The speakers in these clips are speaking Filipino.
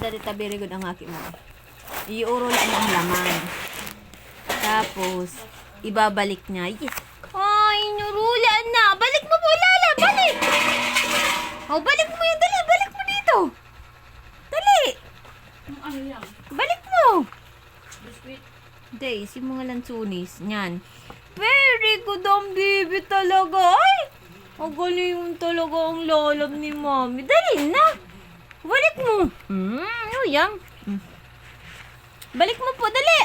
darita very good ang aki mo. Iuro lang ang laman. Tapos, ibabalik niya. Yes. Ay, nurula na. Balik mo po, Lala. Balik. Oh, balik mo yan. Dali, balik mo dito. Dali. Ano yan? Balik mo. Biscuit. Hindi, si mga lansunis. Yan. Very good ang baby talaga. Ay, ang galing talaga ang lolab ni Mommy. Dali na. Balik mo. Ano yan? Balik mo po, dali.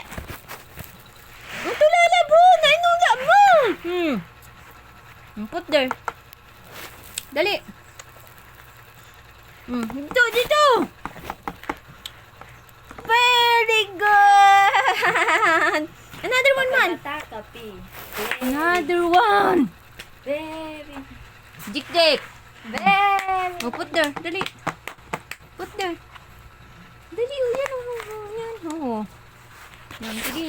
Ito lalabo. Nainula mo. Put there. Dali. Dito, dito. Very good. Another one, man. Kapi. Another one. Very. Jik-jik. Very. Oh, put there. Dali. Put there. Dali, yan. Yan. Oh. Yan, sige.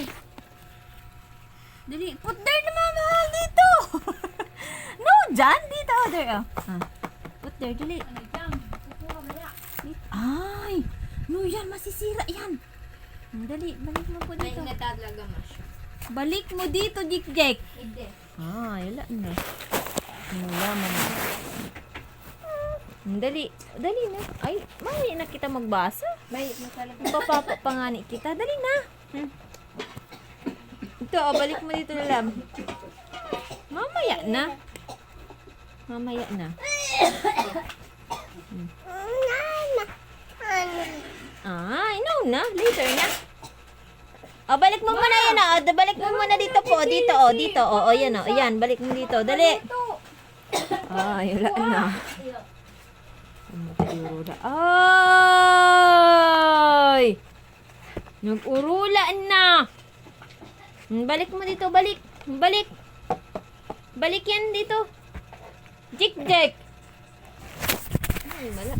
Dali. Put there na mamahal dito. No, dyan. Dito. There. Oh. Put there. Dali. Ano yan? Kukuha mo yan. Ay. No, yan. Masisira yan. Dali. Balik mo po Ay, dito. natalaga mo siya. Balik mo dito, Jik-jik. Hindi. Wala na. Wala man. Dali. Dali na. Ay, mamaya na kita magbasa. May natalaga. Papapangani kita. Dali na. Ito, balik mo dito lang. Mamaya na. Mamaya na. No na. Later na. Balik mo muna yan. Balik mo muna dito po. Dito, dito. Yan, yan. Balik mo dito. Dali. Wala na. Ay! Nag-urula na. Balik mo dito. Balik. Balik. Balik yan dito. Jik-jik. Ay, wala.